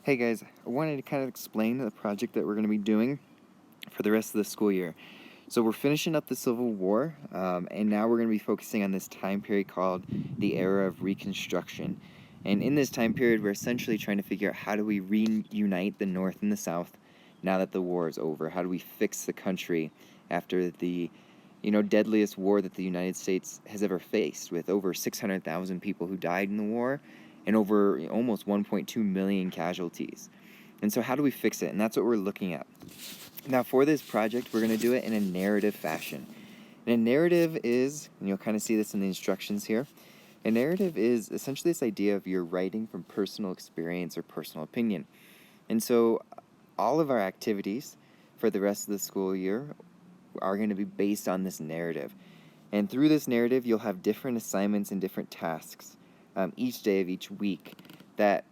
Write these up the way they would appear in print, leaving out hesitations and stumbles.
Hey guys, I wanted to kind of explain the project that we're going to be doing for the rest of the school year. So we're finishing up the Civil War, and now we're going to be focusing on this time period called the era of Reconstruction. And in this time period, we're essentially trying to figure out how do we reunite the North and the South now that the war is over? How do we fix the country after the deadliest war that the United States has ever faced, with over 600,000 people who died in the war and over almost 1.2 million casualties. And so how do we fix it? And that's what we're looking at. Now for this project, we're going to do it in a narrative fashion. And a narrative is, and you'll kind of see this in the instructions here, a narrative is essentially this idea of you're writing from personal experience or personal opinion. And so all of our activities for the rest of the school year are going to be based on this narrative. And through this narrative, you'll have different assignments and different tasks each day of each week that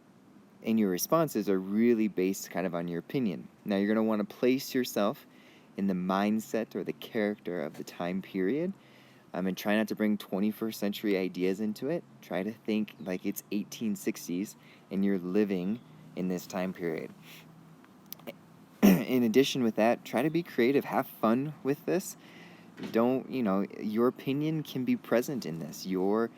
in your responses are really based kind of on your opinion. Now you're going to want to place yourself in the mindset or the character of the time period, and try not to bring 21st century ideas into it. Try to think like it's 1860s and you're living in this time period. In addition with that, try to be creative, have fun with this. Don't, your opinion can be present in this. Your,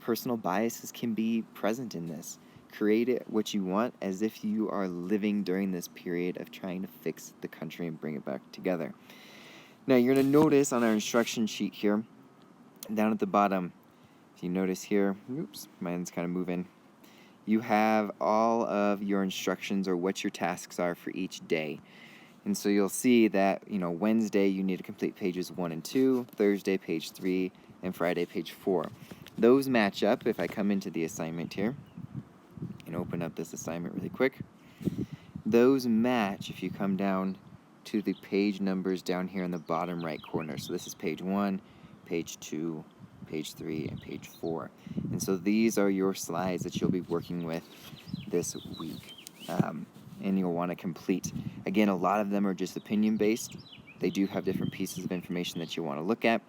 personal biases can be present in this. Create it what you want as if you are living during this period of trying to fix the country and bring it back together. Now, you're going to notice on our instruction sheet here, down at the bottom, if you notice here, oops, mine's kind of moving, you have all of your instructions or what your tasks are for each day. And so you'll see that, Wednesday you need to complete pages 1 and 2, Thursday page 3, and Friday page 4. Those match up if I come into the assignment here and open up this assignment really quick. Those match if you come down to the page numbers down here in the bottom right corner. So this is page 1, page 2, page 3, and page 4. And so these are your slides that you'll be working with this week. And you'll want to complete. Again, a lot of them are just opinion-based. They do have different pieces of information that you want to look at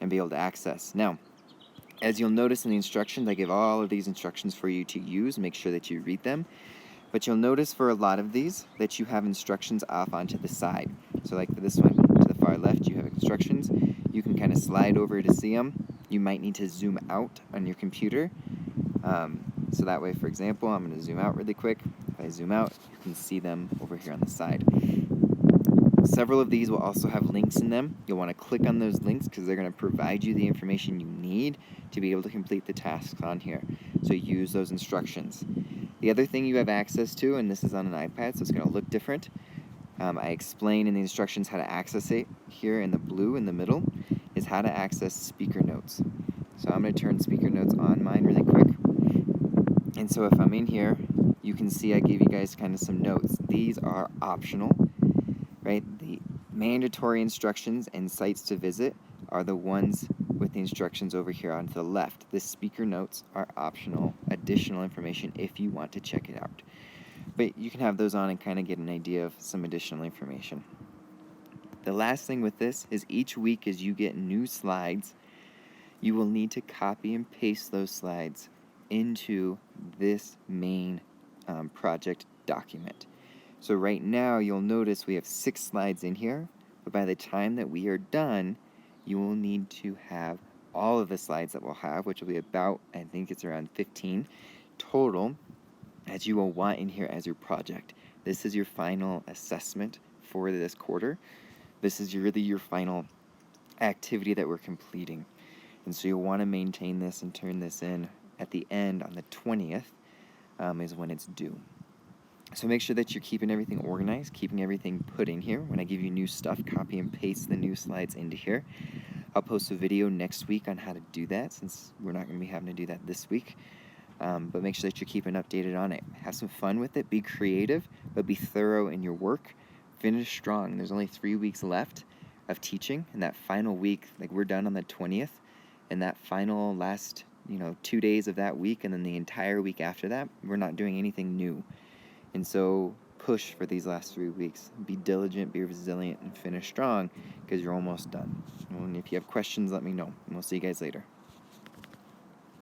and be able to access. Now, as you'll notice in the instructions, I give all of these instructions for you to use. Make sure that you read them. But you'll notice for a lot of these that you have instructions off onto the side. So like for this one, to the far left, you have instructions. You can kind of slide over to see them. You might need to zoom out on your computer. So that way, for example, I'm going to zoom out really quick. If I zoom out, you can see them over here on the side. Several of these will also have links in them. You'll want to click on those links because they're going to provide you the information you need to be able to complete the tasks on here. So use those instructions. The other thing you have access to, and this is on an iPad, so it's going to look different. I explain in the instructions how to access it. Here in the blue in the middle is how to access speaker notes. So I'm going to turn speaker notes on mine really quick. And so if I'm in here, you can see I gave you guys kind of some notes. These are optional, right? The mandatory instructions and sites to visit are the ones with the instructions over here on the left. The speaker notes are optional, additional information if you want to check it out. But you can have those on and kind of get an idea of some additional information. The last thing with this is each week as you get new slides, you will need to copy and paste those slides into this main project document. So right now you'll notice we have 6 slides in here, but by the time that we are done, you will need to have all of the slides that we'll have, which will be about, I think it's around 15 total, that you will want in here as your project. This is your final assessment for this quarter. This is really your final activity that we're completing. And so you'll want to maintain this and turn this in at the end on the 20th is when it's due. So make sure that you're keeping everything organized, keeping everything put in here. When I give you new stuff, copy and paste the new slides into here. I'll post a video next week on how to do that, since we're not going to be having to do that this week. But make sure that you're keeping updated on it. Have some fun with it. Be creative, but be thorough in your work. Finish strong. There's only 3 weeks left of teaching, and that final week, like we're done on the 20th, and that final last 2 days of that week, and then the entire week after that, we're not doing anything new. And so push for these last 3 weeks. Be diligent, be resilient, and finish strong because you're almost done. And if you have questions, let me know, and we'll see you guys later.